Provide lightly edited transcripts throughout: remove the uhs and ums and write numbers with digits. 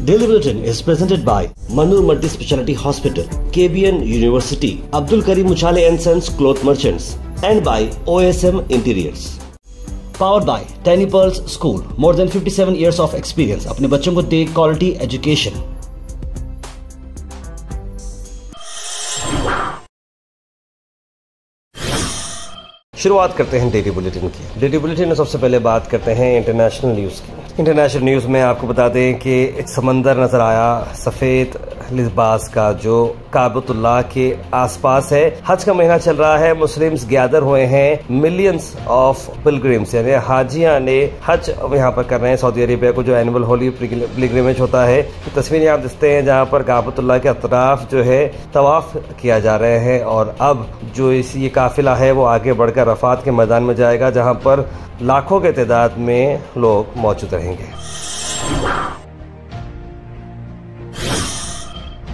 Daily Bulletin is presented by Manur Multi Speciality Hospital, KBN University, Abdul Karim Muchale & Sons Cloth Merchants, and by OSM Interiors. Powered by Tiny Pearls School, more than 57 years of experience. अपने बच्चों को दे quality education. शुरुआत करते हैं daily bulletin की। Daily bulletin में सबसे पहले बात करते हैं इंटरनेशनल न्यूज़ की। इंटरनेशनल न्यूज़ में आपको बता दें कि एक समंदर नजर आया सफ़ेद लिबास का जो काबतुल्लाह के आसपास है। हज का महीना चल रहा है, मुस्लिम्स गैदर हुए हैं, मिलियंस ऑफ पिलग्रिम्स यानी हाजियां ने हज यहाँ पर कर रहे हैं सऊदी अरेबिया को, जो एनुअल होली पिलग्रिमेज होता है। तो तस्वीरें आप देखते हैं जहाँ पर काबतुल्लाह के अतराफ जो है तवाफ किया जा रहे हैं। और अब जो ये काफिला है वो आगे बढ़कर अराफात के मैदान में जाएगा, जहाँ पर लाखों के तादाद में लोग मौजूद रहेंगे।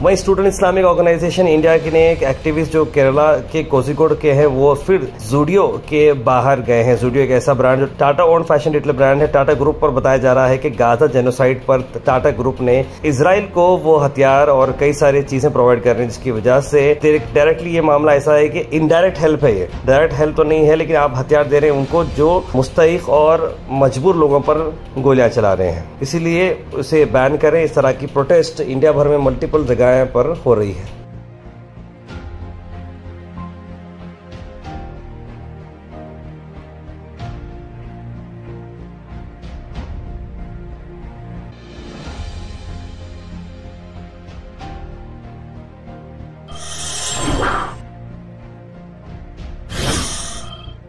वहीं स्टूडेंट इस्लामिक ऑर्गेनाइजेशन इंडिया के ने एक एक्टिविस्ट जो केरला के कोझिकोड के हैं वो फिर जूडियो के बाहर गए हैं। जूडियो एक ऐसा ब्रांड जो Tata own fashion retail brand है। टाटा ग्रुप पर बताया जा रहा है कि गाजा जेनोसाइड पर टाटा ग्रुप ने इजराइल को वो हथियार और कई सारी चीजें प्रोवाइड कर रही हैं, जिसकी वजह से डायरेक्टली ये मामला ऐसा है कि इनडायरेक्ट हेल्प है। ये डायरेक्ट हेल्प तो नहीं है, लेकिन आप हथियार दे रहे हैं उनको जो मुस्तहिक और मजबूर लोगों पर गोलियां चला रहे हैं, इसीलिए उसे बैन करें। इस तरह की प्रोटेस्ट इंडिया भर में मल्टीपल जगह पर हो रही है।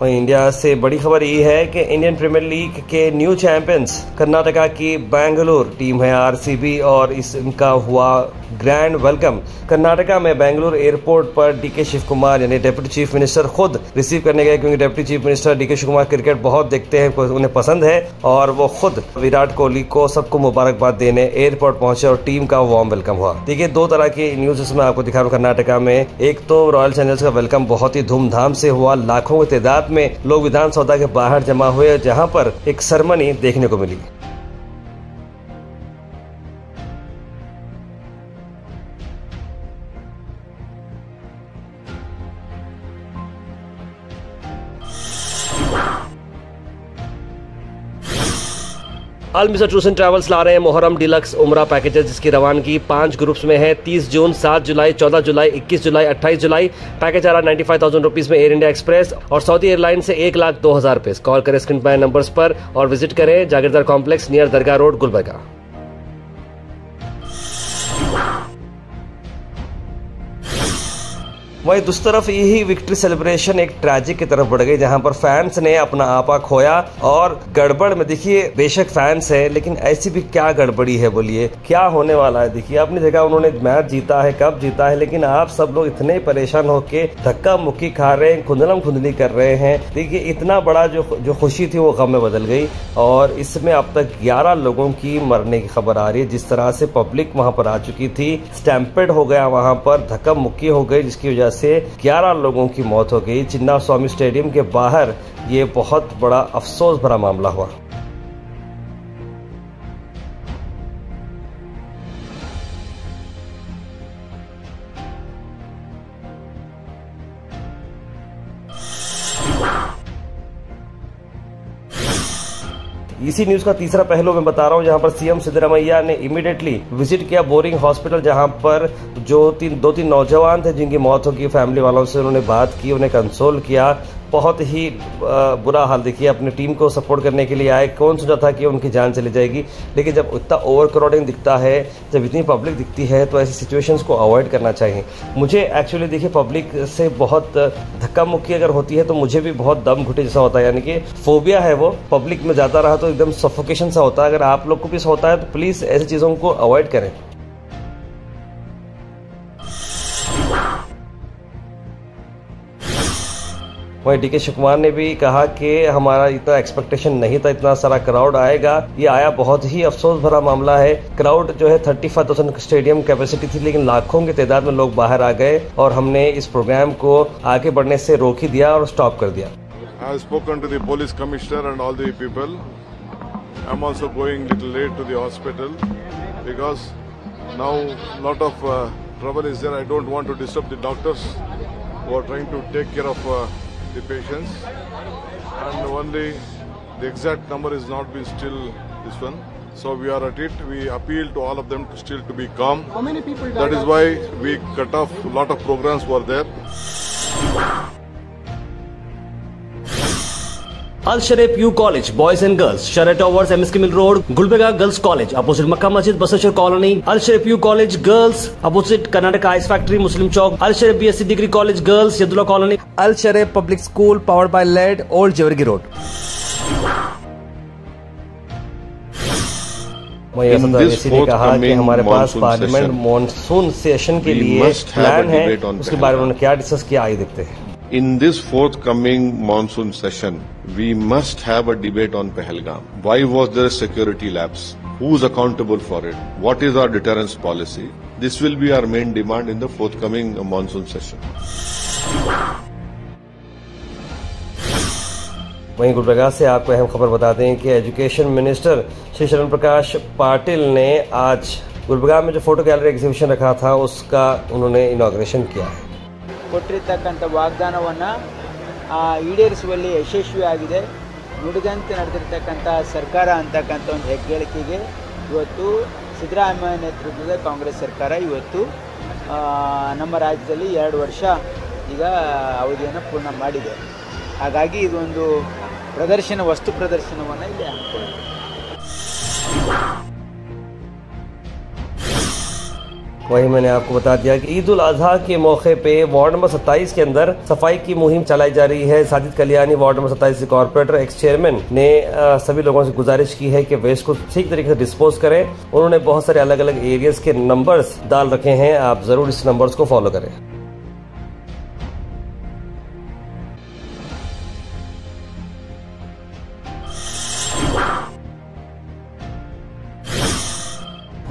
वहीं इंडिया से बड़ी खबर ये है कि इंडियन प्रीमियर लीग के न्यू चैंपियंस कर्नाटका की बेंगलुरु टीम है आरसीबी, और इनका हुआ ग्रैंड वेलकम। कर्नाटका में बेंगलुरु एयरपोर्ट पर डीके शिव कुमार यानी डिप्टी चीफ मिनिस्टर खुद रिसीव करने गए, क्योंकि deputy chief minister DK Shivakumar cricket बहुत देखते हैं, उन्हें पसंद है, और वो खुद विराट कोहली को सबको मुबारकबाद देने एयरपोर्ट पहुंचे और टीम का वार्म वेलकम हुआ। देखिए, दो तरह की न्यूज इसमें आपको दिखा रहा हूँ कर्नाटका में। एक तो रॉयल चैलेंजर्स का वेलकम बहुत ही धूमधाम से हुआ, लाखों की तादाद में लोग विधानसौधा के बाहर जमा हुए, जहां पर एक सेरेमनी देखने को मिली। अल मिसर टूर्स एंड ट्रैवल्स ला रहे हैं मुहर्रम डिलक्स उमरा पैकेजेस, जिसकी रवानगी 5 ग्रुप्स में है। 30 जून, 7 जुलाई, 14 जुलाई, 21 जुलाई, 28 जुलाई। पैकेज आ रहा 95,000 रुपीज में एयर इंडिया एक्सप्रेस और सऊदी एयरलाइन से 1,02,000 रुपए। कॉल करें स्क्रीन पर नंबर्स पर और विजिट करें जागीरदार कॉम्प्लेक्स नियर दरगाह रोड, गुलबर्गा। वहीं दूसरी तरफ यही विक्ट्री सेलिब्रेशन एक ट्रैजिक की तरफ बढ़ गई, जहां पर फैंस ने अपना आपा खोया। और गड़बड़ में देखिए, बेशक फैंस है, लेकिन ऐसी भी क्या गड़बड़ी है, बोलिए क्या होने वाला है। देखिए, अपनी जगह उन्होंने मैच जीता है, कब जीता है, लेकिन आप सब लोग इतने परेशान होके धक्का मुक्की खा रहे हैं, खुंदलम खुंदली कर रहे हैं। देखिए, इतना बड़ा जो खुशी थी वो गम में बदल गई, और इसमें अब तक 11 लोगों की मरने की खबर आ रही है। जिस तरह से पब्लिक वहां पर आ चुकी थी, स्टैम्पेड हो गया, वहां पर धक्का मुक्की हो गई, जिसकी वजह से 11 लोगों की मौत हो गई। चिन्ना स्वामी स्टेडियम के बाहर ये बहुत बड़ा अफसोस भरा मामला हुआ। इसी न्यूज का तीसरा पहलू मैं बता रहा हूं, जहां पर सीएम सिद्धरामैया ने इमीडिएटली विजिट किया बोरिंग हॉस्पिटल, जहां पर जो दो तीन नौजवान थे जिनकी मौत हो गई। फैमिली वालों से उन्होंने बात की, उन्हें कंसोल किया। बहुत ही बुरा हाल। देखिए, अपनी टीम को सपोर्ट करने के लिए आए, कौन सोचा था कि उनकी जान चली जाएगी। लेकिन जब इतना ओवर क्राउडिंग दिखता है, जब इतनी पब्लिक दिखती है, तो ऐसी सिचुएशंस को अवॉइड करना चाहिए। मुझे एक्चुअली देखिए, पब्लिक से बहुत धक्का मुक्की अगर होती है तो मुझे भी बहुत दम घुटे जैसा होता है, यानी कि फोबिया है वो। पब्लिक में जाता रहा तो एकदम सफोकेशन सा होता है। अगर आप लोग को भी होता है तो प्लीज ऐसी चीजों को अवॉइड करें। वहीं डीके शिव कुमार ने भी कहा कि हमारा इतना एक्सपेक्टेशन नहीं था, इतना सारा क्राउड आएगा। ये आया, बहुत ही अफसोस भरा मामला है। क्राउड जो है 35,000 स्टेडियम कैपेसिटी थी, लेकिन लाखों की तादाद में लोग बाहर आ गए और हमने इस प्रोग्राम को आगे बढ़ने से रोक ही दिया और स्टॉप कर दिया। I have spoken to the police commissioner and all the people. I'm also going little late to the hospital. because now lot of trouble is there. I don't want to disturb the doctors who are trying to take care of the patients, and only the exact number is not been still this one. So we are at it. We appeal to all of them to still to be calm. How many people died? That is why we cut off a lot of programs were there. Al Sharif U College, Boys and Girls, Sharia Towers, MSK Mill Road, Gulbega Girls College, opposite Makkah Masjid, Basachar Colony. Al Sharif U College Girls, opposite Karnataka Ice Factory, Muslim Chowk. Al Sharif BSc Degree College Girls, Yadullah Colony. Al Sharif Public School powered by LED, Old Jewargi Road. वहीं असद ने कहा कि हमारे पास parliament monsoon session के लिए plan है, उसके बारे में उन्होंने क्या डिस्कस किया, आइए देखते हैं। In this forthcoming monsoon session, we must have a debate on Pahalgam. Why was there a security lapse? Who's accountable for it? What is our deterrence policy? This will be our main demand in the forthcoming monsoon session. वहीं गुलबर्गा से आपको अहम खबर बता दें कि education minister Shri Sharan प्रकाश पाटिल ने आज गुलबर्गा में जो फोटो गैलरी एग्जीबिशन रखा था उसका उन्होंने इनॉग्रेशन किया है। ಕೊಟ್ಟಿರತಕ್ಕಂಥ ವಾಗ್ದಾನವನ್ನು ಈಡೇರಿಸುವಲ್ಲಿ ಯಶಸ್ವಿಯಾಗಿದೆ, ನುಡಿದಂತೆ ನಡೆದಿರ್ತಕ್ಕಂಥ ಸರ್ಕಾರ ಅಂತಕ್ಕಂಥ ಒಂದು ಹೆಗ್ಗಳಿಕೆಗೆ ಇವತ್ತು ಸಿದ್ದರಾಮಯ್ಯ ನೇತೃತ್ವದ ಕಾಂಗ್ರೆಸ್ ಸರ್ಕಾರ ಇವತ್ತು ನಮ್ಮ ರಾಜ್ಯದಲ್ಲಿ 2 ವರ್ಷ ಈಗ ಅವಧಿಯನ್ನು ಪೂರ್ಣ ಮಾಡಿದೆ. ಹಾಗಾಗಿ ಇದೊಂದು ಪ್ರದರ್ಶನ, ವಸ್ತು ಪ್ರದರ್ಶನವನ್ನು ಇಲ್ಲಿ ಹಮ್ಮಿಕೊಳ್ಳುತ್ತೆ. वही मैंने आपको बता दिया कि ईद उल अजहा के मौके पे वार्ड नंबर 27 के अंदर सफाई की मुहिम चलाई जा रही है। साजिद कल्याणी वार्ड नंबर 27 के कॉर्पोरेटर एक्स चेयरमैन ने सभी लोगों से गुजारिश की है कि वेस्ट को ठीक तरीके से डिस्पोज करें। उन्होंने बहुत सारे अलग अलग एरियाज के नंबर्स डाल रखे हैं, आप जरूर इस नंबर्स को फॉलो करें।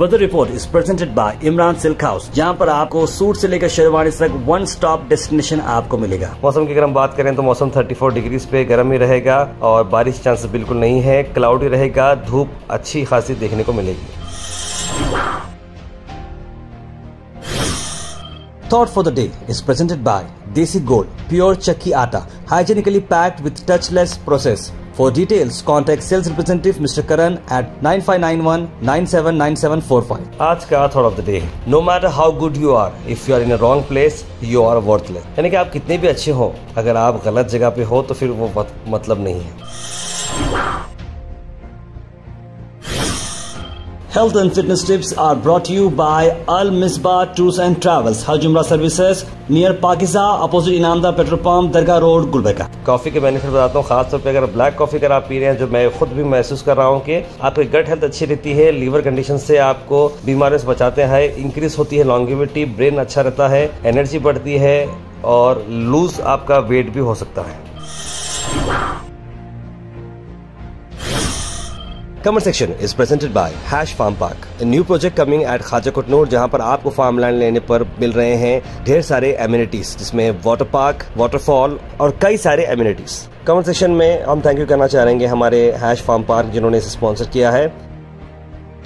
Weather report is presented by Imran silk house, जहां पर आपको सूट से लेकर शेरवानी तक वन स्टॉप डेस्टिनेशन आपको मिलेगा। मौसम की अगर हम बात करें तो मौसम 34 डिग्री पे गर्म ही रहेगा और बारिश चांसेस बिल्कुल नहीं है, क्लाउडी रहेगा, धूप अच्छी खासी देखने को मिलेगी। Thought for the day is presented by Desi Gold, pure chakki atta, hygienically packed with touchless process. For details, contact sales representative Mr. Karan at 9591979745. आज का thought of the day, no matter how good you are, if you are in a wrong place you are worthless. यानी कि आप कितने भी अच्छे हो, अगर आप गलत जगह पे हो तो फिर वो मतलब नहीं है। Health and fitness tips are brought to you by Al Misbah Tours and Travels, Hajj Umrah Services, near Pakiza, opposite Inamda Petrol Pump, Dargah Road, Gulbeka. Coffee के बेनिफिट बताता हूँ, खासतौर पे अगर ब्लैक कॉफी अगर आप पी रहे हैं, जो मैं खुद भी महसूस कर रहा हूँ कि आपकी गट हेल्थ अच्छी रहती है, लीवर कंडीशन से आपको बीमारियों से बचाते हैं, इंक्रीज होती है लॉन्गेविटी, ब्रेन अच्छा रहता है, एनर्जी बढ़ती है और लूज आपका वेट भी हो सकता है। Comment section is presented by Hash Farm Park, a new project coming at Khwaja Kotnur, जहां पर आपको फार्म लैंड लेने पर मिल रहे हैं ढेर सारे एमिनिटीज, जिसमें वाटर पार्क, वाटरफॉल और कई सारे एमिनिटीज। कमेंट सेक्शन में हम थैंक यू करना चाहेंगे हमारे हैश फार्म पार्क जिन्होंने इसे स्पॉन्सर किया है।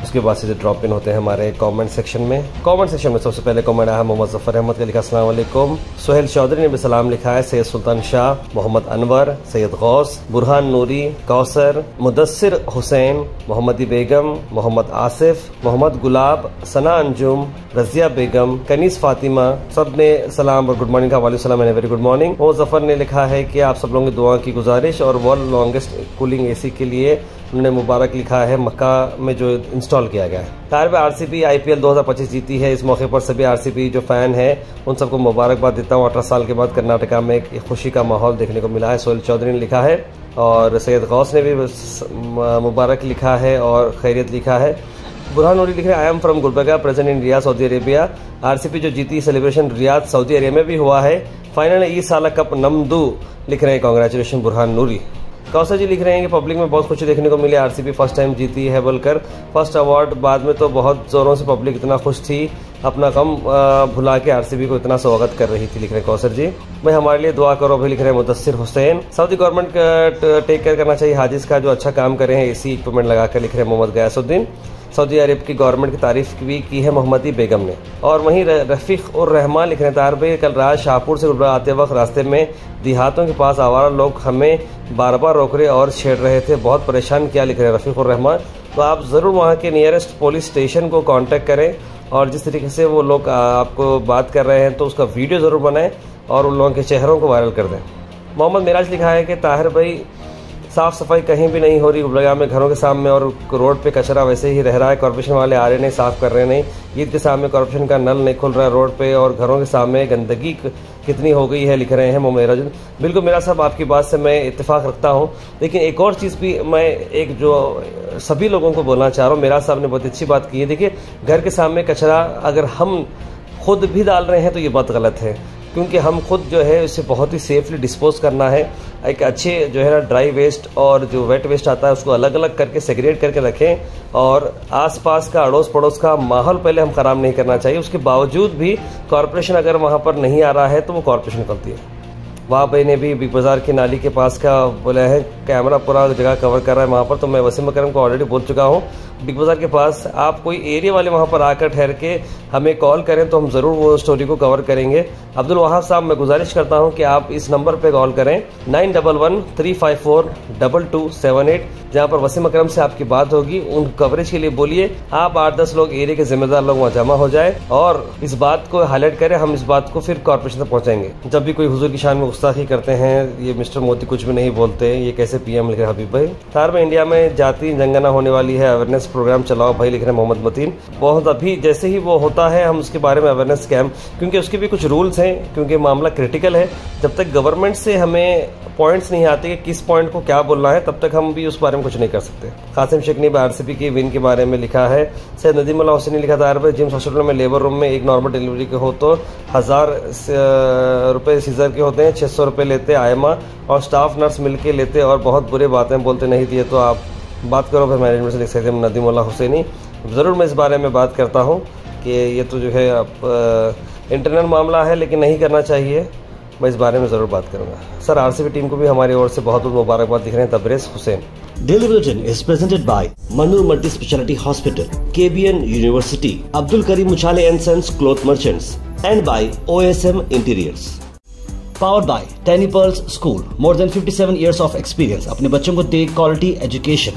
उसके बाद से ड्रॉप इन होते हैं हमारे कमेंट सेक्शन में। कमेंट सेक्शन में सबसे पहले कमेंट आया मोहम्मद जफर अहमद का, लिखा अस्सलाम वालेकुम। सोहेल चौधरी ने भी सलाम लिखा है। सैयद सुल्तान शाह, मोहम्मद अनवर, सैयद गौस, बुरहान नूरी, कौसर, मुदस्सिर हुसैन, मोहम्मदी बेगम, मोहम्मद आसिफ, मोहम्मद गुलाब, सना अंजुम, रजिया बेगम, कनीस फातिमा, सब ने सलाम और गुड मॉर्निंग का वालेकुम सलाम and very good morning. Mohammad Zafar ने लिखा है कि आप सब लोगों की दुआ की गुजारिश और वर्ल्ड लॉन्गेस्ट कूलिंग एसी के लिए उन्होंने मुबारक लिखा है मक्का में जो इंस्टॉल किया गया है। तार में आरसीबी आईपीएल 2025 जीती है। इस मौके पर सभी आरसीबी जो फैन है उन सबको मुबारकबाद देता हूँ। 18 साल के बाद कर्नाटका में एक खुशी का माहौल देखने को मिला है, सोहेल चौधरी ने लिखा है। और सैयद गौस ने भी मुबारक लिखा है और खैरियत लिखा है। बुरहान नूरी लिख रहे हैं I am from Gulbarga present in Riyadh Saudi Arabia. RCB जो जीती सेलिब्रेशन रियाद सऊदी अरेबिया में भी हुआ है। फाइनल ई साला कप नमदू लिख रहे हैं कॉन्ग्रेचुलेशन बुरहान नूरी। कौसर जी लिख रहे हैं कि पब्लिक में बहुत खुशी देखने को मिली, आरसीबी फर्स्ट टाइम जीती है बोलकर। फर्स्ट अवार्ड बाद में तो बहुत जोरों से पब्लिक इतना खुश थी, अपना गम भुला के आरसीबी को इतना स्वागत कर रही थी, लिख रहे हैं कौसर जी। भाई हमारे लिए दुआ करो भी, लिख रहे हैं मुदस्सिर हुसैन। सऊदी गवर्नमेंट का टेक केयर करना चाहिए हाजिज का जो अच्छा काम कर रहे हैं, एसी इक्विपमेंट लगाकर, लिख रहे हैं मोहम्मद गयासुद्दीन। सऊदी अरब की गवर्नमेंट की तारीफ भी की है मोहम्मदी बेगम ने। और वहीं रफीक उर रहमान लिख रहे हैं, ताहिर भाई कल रात शाहपुर से गुलबर्गा आते वक्त रास्ते में देहातों के पास आवारा लोग हमें बार बार रोक रहे और छेड़ रहे थे, बहुत परेशान किया, लिख रहे हैं रफीक उर रहमान। तो आप ज़रूर वहाँ के नियरेस्ट पुलिस स्टेशन को कांटेक्ट करें और जिस तरीके से वो लोग आपको बात कर रहे हैं तो उसका वीडियो ज़रूर बनाएं और उन लोगों के चेहरों को वायरल कर दें। मोहम्मद मिराज लिखा है कि ताहिर भाई साफ़ सफाई कहीं भी नहीं हो रही गुलबर्गा में, घरों के सामने और रोड पे कचरा वैसे ही रह रहा है, कॉर्पोरेशन वाले आ रहे नहीं, साफ़ कर रहे नहीं। ईद के सामने कॉर्पोरेशन का नल नहीं खुल रहा है रोड पे और घरों के सामने गंदगी कितनी हो गई है, लिख रहे हैं मोहम्मद मिराज। बिल्कुल मेरा साहब आपकी बात से मैं इत्तेफाक रखता हूँ, लेकिन एक और चीज़ भी मैं एक जो सभी लोगों को बोलना चाह रहा हूँ, मेरा साहब ने बहुत अच्छी बात की है। देखिए घर के सामने कचरा अगर हम खुद भी डाल रहे हैं तो ये बात गलत है, क्योंकि हम खुद जो है उसे बहुत ही सेफली डिस्पोज करना है। एक अच्छे जो है ना ड्राई वेस्ट और जो वेट वेस्ट आता है उसको अलग अलग करके सेग्रीगेट करके रखें और आसपास का अड़ोस पड़ोस का माहौल पहले हम खराब नहीं करना चाहिए। उसके बावजूद भी कॉरपोरेशन अगर वहाँ पर नहीं आ रहा है तो वो कॉरपोरेशन करती है। वहाँ भाई ने भी बिग बाज़ार की नाली के पास का बोला है, कैमरा पूरा जगह कवर कर रहा है वहाँ पर। तो मैं वसीम अकरम को ऑलरेडी बोल चुका हूँ, बिग बाज़ार के पास आप कोई एरिया वाले वहाँ पर आकर ठहर के हमें कॉल करें तो हम ज़रूर वो स्टोरी को कवर करेंगे। अब्दुल वहाब साहब, मैं गुजारिश करता हूँ कि आप इस नंबर पर कॉल करें 9113542278, जहाँ पर वसीम अकरम से आपकी बात होगी। उन कवरेज के लिए बोलिए, आप 8-10 लोग एरिया के जिम्मेदार लोग वहाँ जमा हो जाए और इस बात को हाईलाइट करें। हम इस बात को फिर कॉर्पोरेशन तक पहुँचाएंगे। जब भी कोई हुजूर की शान में गुस्ताखी करते हैं, ये मिस्टर मोदी कुछ भी नहीं बोलते, ये कैसे पीएम, लिख रहे हबीब भाई। तार में इंडिया में जाति जंगना होने वाली है, अवेयरनेस प्रोग्राम चलाओ भाई, लिख रहे हैं मोहम्मद मतीन। बहुत अभी जैसे ही वो होता है हम उसके बारे में अवेयरनेस कैंप, क्योंकि उसके भी कुछ रूल्स हैं, क्योंकि मामला क्रिटिकल है। जब तक गवर्नमेंट से हमें पॉइंट्स नहीं आते कि किस पॉइंट को क्या बोलना है, तब तक हम भी उस बारे में कुछ नहीं कर सकते। कासिम शेख ने आरसीबी की विन के बारे में लिखा है। सैयद नदीमुल्लाह हुसैन ने लिखा था, जिम्स हॉस्पिटल में लेबर रूम में एक नॉर्मल डिलीवरी के हो तो 1000 रुपये सीजर के होते हैं, 600 रुपये लेते आयमा और स्टाफ नर्स मिलके लेते और बहुत बुरे बातें बोलते नहीं दिए तो आप बात करो फिर मैनेजमेंट से, लिख सकते हैं नदीमुल्लाह हुसैनी। ज़रूर मैं इस बारे में बात करता हूँ कि ये तो जो है अब इंटरनल मामला है लेकिन नहीं करना चाहिए, मैं इस बारे में ज़रूर बात करूँगा। सर आरसीबी टीम को भी हमारी ओर से बहुत बहुत मुबारकबाद दिख रहे हैं। Tabrez Hussain. Daily Bulletin is presented by Manur Multi Speciality Hospital, KBN University, Abdul Karim Muchale and Sons Cloth Merchants, and by OSM Interiors. Powered by Tiny Pearls School, more than 57 years of experience. अपने बच्चों को दे quality education.